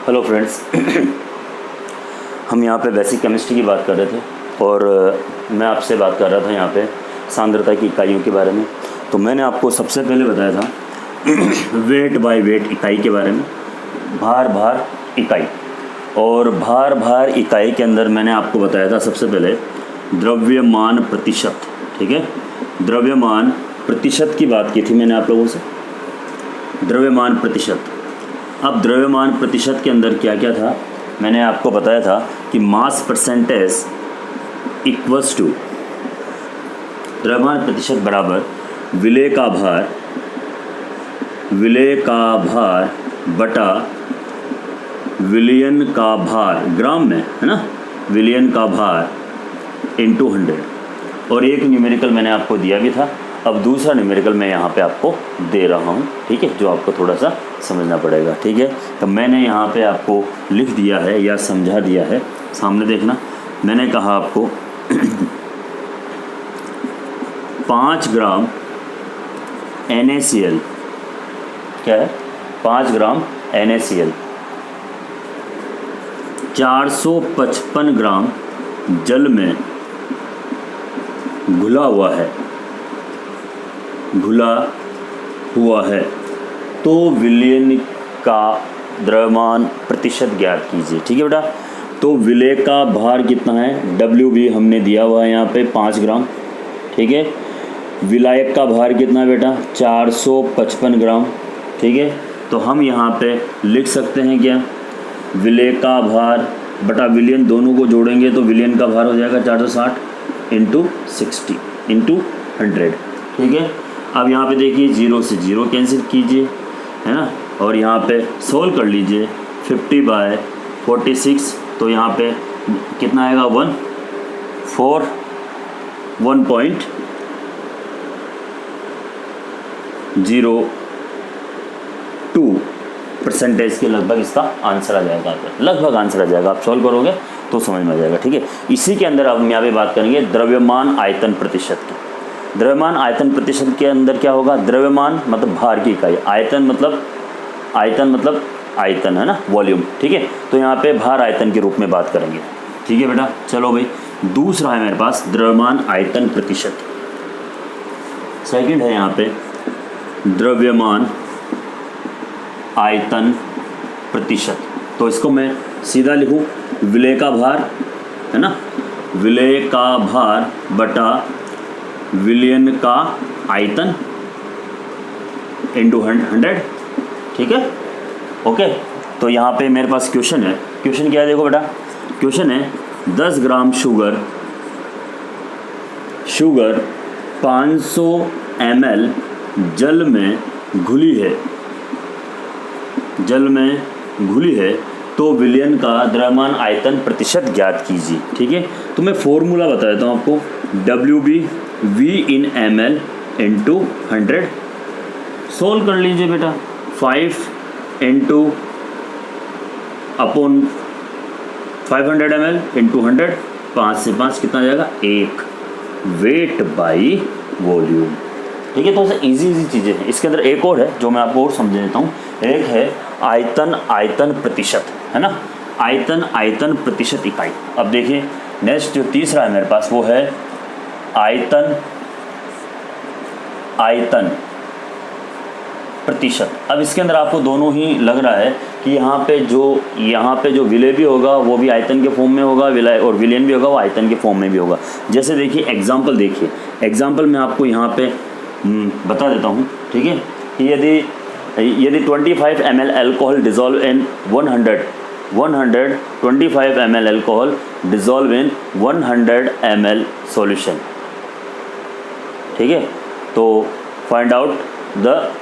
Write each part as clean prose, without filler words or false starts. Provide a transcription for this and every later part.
Hello friends, हम यहाँ पे बेसिक केमिस्ट्री की बात कर रहे थे और मैं आपसे बात कर रहा था यहाँ पे सांद्रता की इकाइयों के बारे में। तो मैंने आपको सबसे पहले बताया था वेट बाय वेट इकाई के बारे में, भार इकाई। और भार इकाई के अंदर मैंने आपको बताया था सबसे पहले द्रव्यमान प्रतिशत। ठीक है, द्रव्यमान प्रतिशत की बात की थी मैंने आप लोगों से, द्रव्यमान प्रतिशत। अब द्रव्यमान प्रतिशत के अंदर क्या क्या था मैंने आपको बताया था कि मास परसेंटेज इक्वल्स टू द्रव्यमान प्रतिशत बराबर विलेय का भार बटा विलियन का भार, ग्राम में है ना, विलियन का भार इनटू 100। और एक न्यूमेरिकल मैंने आपको दिया भी था, अब दूसरा न्यूमेरिकल मैं यहाँ पे आपको दे रहा हूँ। ठीक है, जो आपको थोड़ा सा समझना पड़ेगा। ठीक है, तो मैंने यहाँ पे आपको लिख दिया है या समझा दिया है, सामने देखना। मैंने कहा आपको 5 ग्राम NaCl, क्या है 5 ग्राम NaCl 455 ग्राम जल में घुला हुआ है तो विलयन का द्रव्यमान प्रतिशत ज्ञात कीजिए। ठीक है बेटा, तो विलेय का भार कितना है, WB हमने दिया हुआ है यहाँ पे 5 ग्राम। ठीक है, विलायक का भार कितना है बेटा, 455 ग्राम। ठीक है, तो हम यहाँ पे लिख सकते हैं क्या, विलेय का भार बटा विलियन, दोनों को जोड़ेंगे तो विलियन का भार हो जाएगा 460 इंटू 60 इंटू 100। ठीक है, अब यहाँ पे देखिए 0 से 0 कैंसिल कीजिए, है ना, और यहाँ पे सोल्व कर लीजिए 50/46। तो यहाँ पे कितना आएगा 1.02% के लगभग इसका आंसर आ जाएगा, लगभग आंसर आ जाएगा। आप सॉल्व करोगे तो समझ में आ जाएगा। ठीक है, इसी के अंदर अब हम यहाँ पे बात करेंगे द्रव्यमान आयतन प्रतिशत की। द्रव्यमान आयतन प्रतिशत के अंदर क्या होगा, द्रव्यमान मतलब भार की इकाई, आयतन मतलब आयतन है ना, वॉल्यूम। ठीक है, तो यहाँ पे भार आयतन के रूप में बात करेंगे। ठीक है बेटा, चलो भाई, दूसरा है मेरे पास द्रव्यमान आयतन प्रतिशत। सेकंड है यहाँ पे द्रव्यमान आयतन प्रतिशत। तो इसको मैं सीधा लिखूँ, विलेय का भार है ना, विलेय का भार बटा विलियन का आयतन इंटू 100। ठीक है, ओके। तो यहाँ पे मेरे पास क्वेश्चन है, क्वेश्चन क्या है देखो बेटा, क्वेश्चन है 10 ग्राम शुगर 500 ml जल में घुली है तो विलियन का द्रव्यमान आयतन प्रतिशत ज्ञात कीजिए। ठीक है, तो मैं फॉर्मूला बता देता हूँ आपको, WB V in ml into 100। Solve कर लीजिए बेटा, 5 इंटू अपॉन 500 ml इंटू 100, 5 से 5 कितना जाएगा 1, वेट बाई वॉल्यूम। ठीक है, तो ऐसे इजी चीज़ें हैं। इसके अंदर एक और है जो मैं आपको और समझ देता हूँ, एक है आयतन प्रतिशत, है ना, आयतन प्रतिशत इकाई। अब देखिए नेक्स्ट जो तीसरा है मेरे पास वो है आयतन प्रतिशत। अब इसके अंदर आपको दोनों ही लग रहा है कि यहाँ पे जो विलेय भी होगा वो भी आयतन के फॉर्म में होगा, विलय और विलियन भी होगा वो आयतन के फॉर्म में भी होगा। जैसे देखिए एग्जाम्पल मैं आपको यहाँ पे बता देता हूँ। ठीक है, कि यदि 25 ml alcohol dissolve in 125 ml alcohol dissolve in 100 ml solution. ठीक है, तो find out the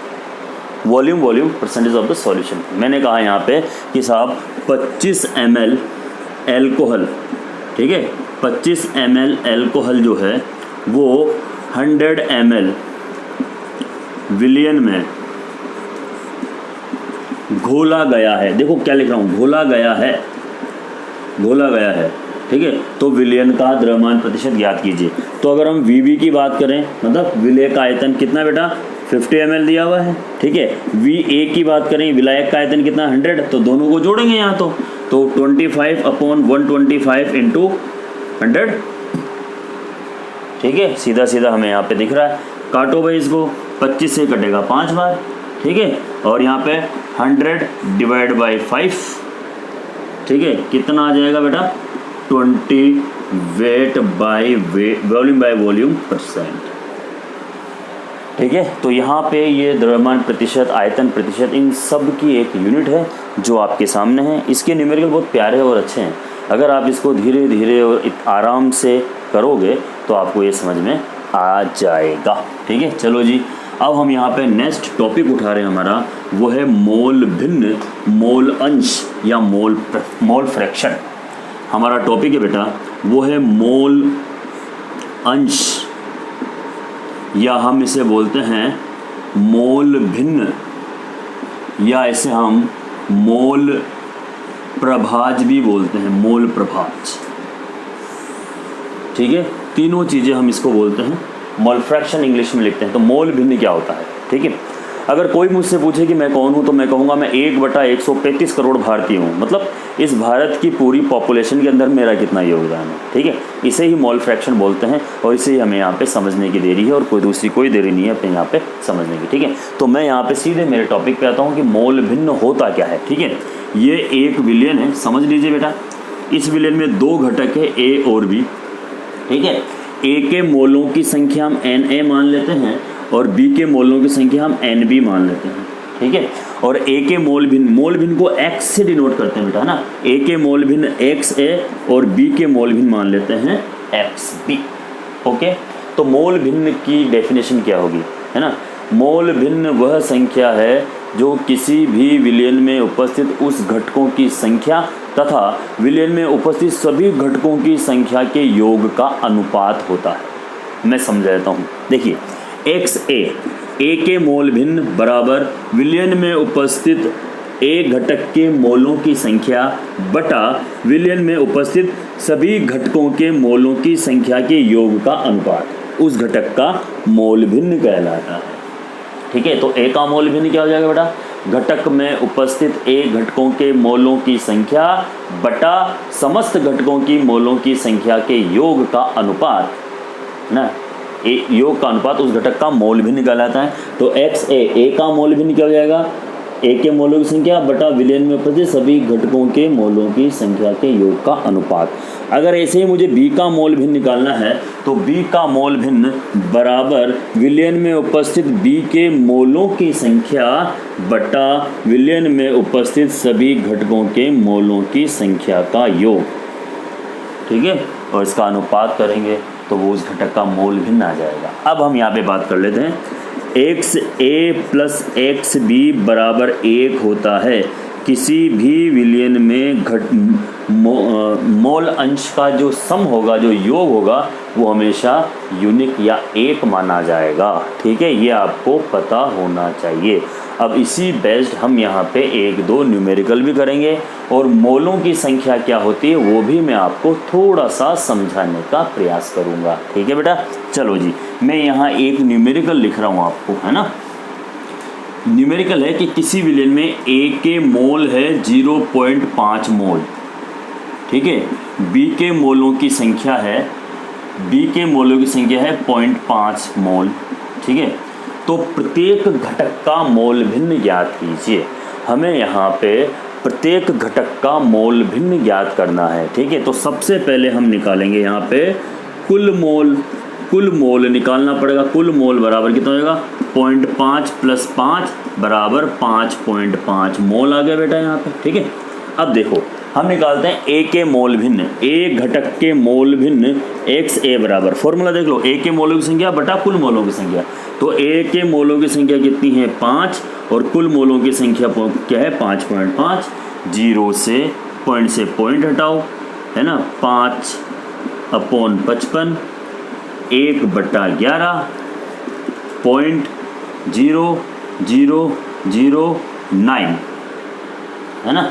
volume percentage of the solution. मैंने कहा यहाँ पे कि साहब 25 ml एल्कोहल, ठीक है, 25 ml एल्कोहल जो है वो 100 ml विलियन में घोला गया है। देखो क्या लिख रहा हूँ, घोला गया है। ठीक है, तो विलियन का द्रव्यमान प्रतिशत ज्ञात कीजिए। तो अगर हम VB की बात करें, मतलब विलेय का आयतन कितना बेटा 50 ml दिया हुआ है, ठीक है। VA की बात करें, विलायक का आयतन कितना 100, तो दोनों को जोड़ेंगे यहाँ तो 25/125 इंटू 100, ठीक है। सीधा सीधा हमें यहाँ पे दिख रहा है। काटो भाई इसको, 25 से कटेगा 5 बार, ठीक है। और यहाँ पे 100 डिवाइड बाई 5, ठीक है, कितना आ जाएगा बेटा 20 weight by volume by volume %, ठीक है। तो यहाँ पे ये द्रव्यमान प्रतिशत, आयतन प्रतिशत, इन सब की एक यूनिट है जो आपके सामने है। इसके न्यूमेरिकल बहुत प्यारे और अच्छे हैं। अगर आप इसको धीरे धीरे और आराम से करोगे तो आपको ये समझ में आ जाएगा, ठीक है। चलो जी, अब हम यहाँ पे नेक्स्ट टॉपिक उठा रहे हैं हमारा, वो है मोल भिन्न, मोल अंश या मोल फ्रैक्शन। हमारा टॉपिक है बेटा वो है मोल अंश, या हम इसे बोलते हैं मोल भिन्न, या इसे हम मोल प्रभाज भी बोलते हैं, मोल प्रभाज, ठीक है। तीनों चीज़ें हम इसको बोलते हैं। मोल फ्रैक्शन इंग्लिश में लिखते हैं। तो मोल भिन्न क्या होता है, ठीक है। अगर कोई मुझसे पूछे कि मैं कौन हूँ, तो मैं कहूँगा मैं 1/135 करोड़ भारतीय हूँ। मतलब इस भारत की पूरी पॉपुलेशन के अंदर मेरा कितना योगदान है, ठीक है। इसे ही मोल फ्रैक्शन बोलते हैं और इसे ही हमें यहाँ पे समझने की देरी है, और कोई दूसरी कोई देरी नहीं है अपने यहाँ पे समझने की, ठीक है। तो मैं यहाँ पे सीधे मेरे टॉपिक पे आता हूँ कि मोल भिन्न होता क्या है, ठीक है। ये एक विलयन है, समझ लीजिए बेटा। इस विलयन में 2 घटक है, A और B, ठीक है। A के मोलों की संख्या हम Na मान लेते हैं और B के मोलों की संख्या हम Nb मान लेते हैं, ठीक है। और A के मोल भिन्न को X से डिनोट करते हैं बेटा, है ना। A के मोल भिन्न XA और B के मोल भिन्न मान लेते हैं XB, ओके। तो मोल भिन्न की डेफिनेशन क्या होगी, है ना। मोल भिन्न वह संख्या है जो किसी भी विलयन में उपस्थित उस घटकों की संख्या तथा विलयन में उपस्थित सभी घटकों की संख्या के योग का अनुपात होता है। मैं समझा देता हूँ। देखिए, A के मोल भिन्न बराबर विलयन में उपस्थित A घटक के मोलों की संख्या बटा विलयन में उपस्थित सभी घटकों के मोलों की संख्या के योग का अनुपात उस घटक का मोल भिन्न कहलाता है, ठीक है। तो A का मोल भिन्न क्या हो जाएगा बेटा, घटक में उपस्थित A घटकों के मोलों की संख्या बटा समस्त घटकों की मोलों की संख्या के योग का अनुपात ना, योग का अनुपात उस घटक का मोल भिन्न कहलाता है। तो A का मोल भिन्न क्या हो जाएगा, A के मोलों की संख्या बटा विलयन में उपस्थित सभी घटकों के मोलों की संख्या के योग का अनुपात। अगर ऐसे ही मुझे B का मोल भिन्न निकालना है तो B का मोल भिन्न बराबर विलयन में उपस्थित B के मोलों की संख्या बटा विलयन में उपस्थित सभी घटकों के मोलों की संख्या का योग, ठीक है। और इसका अनुपात करेंगे तो वो उस घटक का मोल भिन्न आ जाएगा। अब हम यहाँ पे बात कर लेते हैं। XA + XB बराबर 1 होता है। किसी भी विलयन में मोल अंश का जो सम होगा, जो योग होगा, वो हमेशा यूनिक या एक माना जाएगा, ठीक है। ये आपको पता होना चाहिए। अब इसी बेस्ड हम यहाँ पे 1-2 न्यूमेरिकल भी करेंगे और मोलों की संख्या क्या होती है वो भी मैं आपको थोड़ा सा समझाने का प्रयास करूँगा, ठीक है बेटा। चलो जी, मैं यहाँ एक न्यूमेरिकल लिख रहा हूँ आपको, है ना। न्यूमेरिकल है कि किसी विलयन में A के मोल है 0.5 मोल, ठीक है। B के मोलों की संख्या है 0.5 मोल, ठीक है। तो प्रत्येक घटक का मोल भिन्न ज्ञात कीजिए। हमें यहाँ पे प्रत्येक घटक का मोल भिन्न ज्ञात करना है, ठीक है। तो सबसे पहले हम निकालेंगे यहाँ पे कुल मोल निकालना पड़ेगा। कुल मोल बराबर कितना हो जाएगा, 0.5 + 5 बराबर 5.5 मोल आ गया बेटा यहाँ पे, ठीक है। अब देखो, हम निकालते हैं A के मोल भिन्न, A घटक के मोल भिन्न XA बराबर, फॉर्मूला देख लो, A के मोलों की संख्या बटा कुल मोलों की संख्या। तो A के मोलों की संख्या कितनी है, 5, और कुल मोलों की संख्या क्या है, 5.5। 0 से पॉइंट हटाओ, है ना, 5/55 1/11.0009, है ना।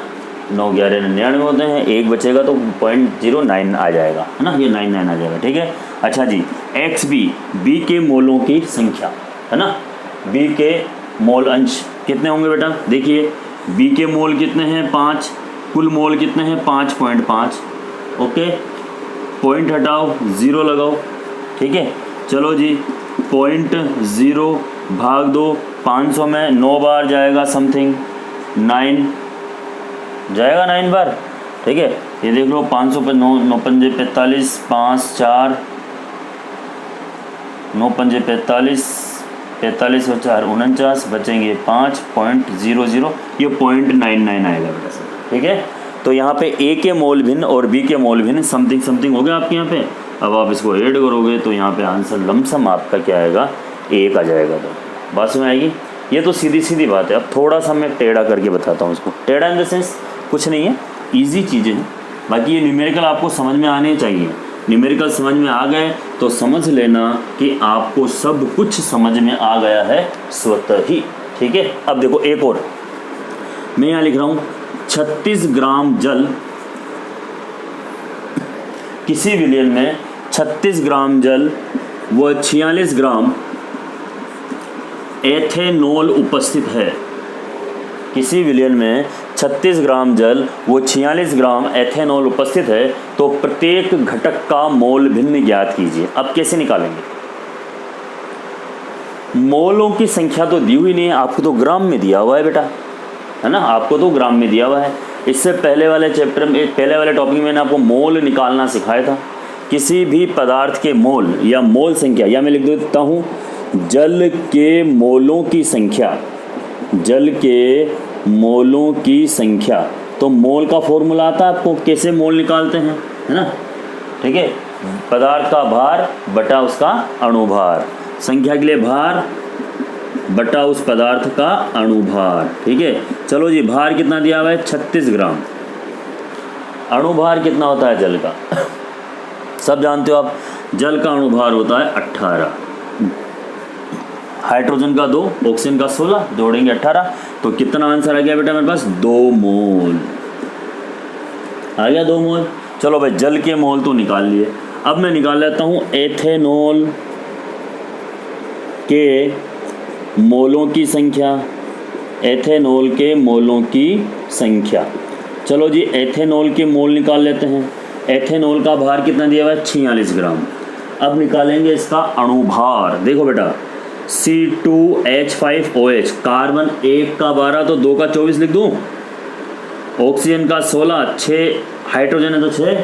9 11 99 होते हैं, 1 बचेगा तो 0.09 आ जाएगा, है ना। ये 99 आ जाएगा, ठीक है। अच्छा जी, XB, B के मोलों की संख्या, है ना। बी के मोल अंश कितने होंगे बेटा? देखिए बी के मोल कितने हैं 5, कुल मोल कितने हैं 5.5। ओके, पॉइंट हटाओ, 0 लगाओ। ठीक है, चलो जी 0.0 भाग दो 500 में 9 बार जाएगा, समथिंग 9 जाएगा, 9 बार। ठीक है, ये देख लो 500 पे 9 9 पंजे 45, 5 4 9 पंजे 45, 45 और 4 49, बचेंगे 5.00, ये 0.99 आएगा बेटा सर। ठीक है, तो यहाँ पे ए के मोल भिन्न और बी के मोल भिन्न समथिंग समथिंग हो गया आपके यहाँ पे। अब आप इसको ऐड करोगे तो यहाँ पे आंसर लमसम आपका क्या आएगा? 1 आ जाएगा। तो बात समझ आएगी? ये तो सीधी सीधी बात है। अब थोड़ा सा मैं टेढ़ा करके बताता हूँ इसको। टेढ़ा इन द सेंस कुछ नहीं है, ईजी चीज़ें हैं। बाकी ये न्यूमेरिकल आपको समझ में आने चाहिए। न्यूमेरिकल समझ में आ गए तो समझ लेना कि आपको सब कुछ समझ में आ गया है स्वतः ही। ठीक है, अब देखो एक और मैं यहाँ लिख रहा हूँ, 36 ग्राम जल, किसी विलयन में 36 ग्राम जल व 46 ग्राम एथेनॉल उपस्थित है। किसी विलयन में 36 ग्राम जल वो 46 ग्राम एथेनॉल उपस्थित है, तो प्रत्येक घटक का मोल भिन्न ज्ञात कीजिए। अब कैसे निकालेंगे? मोलों की संख्या तो दी हुई नहीं है, आपको तो ग्राम में दिया हुआ है बेटा, है ना? आपको तो ग्राम में दिया हुआ है। इससे पहले वाले चैप्टर में, पहले वाले टॉपिक में मैंने आपको मोल निकालना सिखाया था। किसी भी पदार्थ के मोल या मोल संख्या, या मैं लिख देता हूँ जल के मोलों की संख्या, जल के मोलों की संख्या। तो मोल का फॉर्मूला आता है आपको, कैसे मोल निकालते हैं, है ना? ठीक है, पदार्थ का भार बटा उसका अणुभार, संख्या के लिए भार बटा उस पदार्थ का अणुभार। ठीक है, चलो जी भार कितना दिया हुआ है? 36 ग्राम। अणुभार कितना होता है जल का? सब जानते हो आप, जल का अणुभार होता है 18। हाइड्रोजन का 2, ऑक्सीजन का 16, जोड़ेंगे 18, तो कितना आंसर आ गया बेटा मेरे पास? 2 मोल आ गया, 2 मोल। चलो भाई जल के मोल तो निकाल लिए। अब मैं निकाल लेता हूँ एथेनॉल के मोलों की संख्या, एथेनॉल के मोलों की संख्या। चलो जी एथेनॉल के मोल निकाल लेते हैं। एथेनॉल का भार कितना दिया हुआ है? 46 ग्राम। अब निकालेंगे इसका अणुभार। देखो बेटा C2H5OH, कार्बन 1 का 12 तो 2 का 24 लिख दूँ, ऑक्सीजन का 16, 6 हाइड्रोजन है तो 6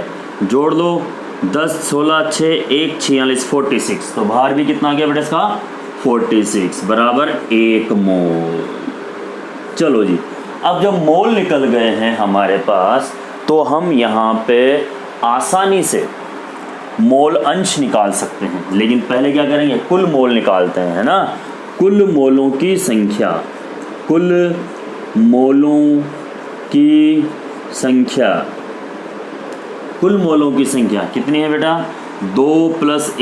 जोड़ दो, 10 16 6 1 46 46, तो भार भी कितना आ गया बेटा इसका? 46 बराबर 1 मोल। चलो जी, अब जब मोल निकल गए हैं हमारे पास, तो हम यहाँ पे आसानी से मोल अंश निकाल सकते हैं। लेकिन पहले क्या करेंगे? कुल मोल निकालते हैं, है ना? कुल मोलों की संख्या, कुल मोलों की संख्या, कुल मोलों की संख्या कितनी है बेटा? 2 +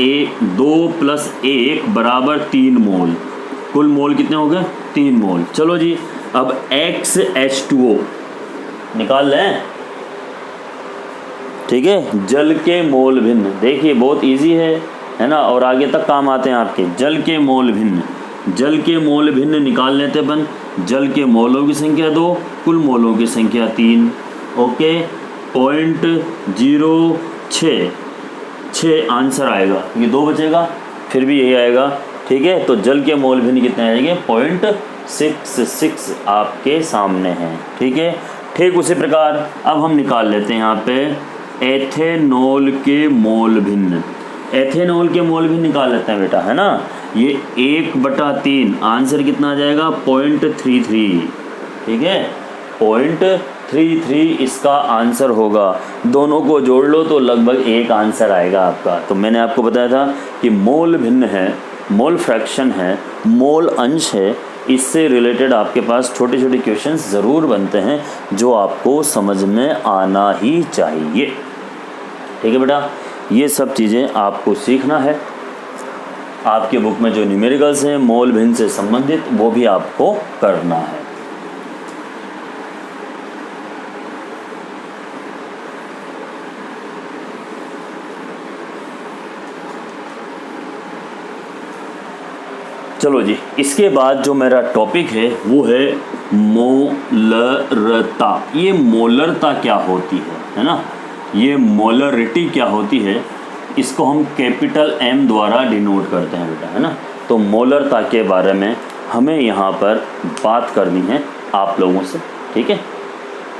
1 बराबर 3 मोल। कुल मोल कितने हो गए? 3 मोल। चलो जी, अब XH2O निकाल लें। ठीक है, जल के मोल भिन्न, देखिए बहुत इजी है ना? और आगे तक काम आते हैं आपके। जल के मोल भिन्न, जल के मोल भिन्न निकाल लेते अपन। जल के मोलों की संख्या 2, कुल मोलों की संख्या 3। ओके, 0.06 आंसर आएगा। ये 2 बचेगा, फिर भी यही आएगा। ठीक है, तो जल के मोल भिन्न कितने आएंगे? 0.66 आपके सामने हैं। ठीक है, ठीक उसी प्रकार अब हम निकाल लेते हैं यहाँ पे एथेनॉल के मोल भिन्न। एथेनॉल के मोल भिन्न निकाल लेते हैं बेटा, है ना? ये 1/3 आंसर कितना आ जाएगा? 0.33। ठीक है, 0.33 इसका आंसर होगा। दोनों को जोड़ लो तो लगभग 1 आंसर आएगा आपका। तो मैंने आपको बताया था कि मोल भिन्न है, मोल फ्रैक्शन है, मोल अंश है, इससे रिलेटेड आपके पास छोटे छोटे क्वेश्चंस ज़रूर बनते हैं जो आपको समझ में आना ही चाहिए। ठीक है बेटा, ये सब चीज़ें आपको सीखना है। आपके बुक में जो न्यूमेरिकल्स हैं मोल भिन्न से संबंधित, वो भी आपको करना है। चलो जी, इसके बाद जो मेरा टॉपिक है वो है मोलरता। ये मोलरता क्या होती है ना, ये मोलरिटी क्या होती है, इसको हम कैपिटल M द्वारा डिनोट करते हैं बेटा, है ना। तो मोलरता के बारे में हमें यहाँ पर बात करनी है आप लोगों से, ठीक है।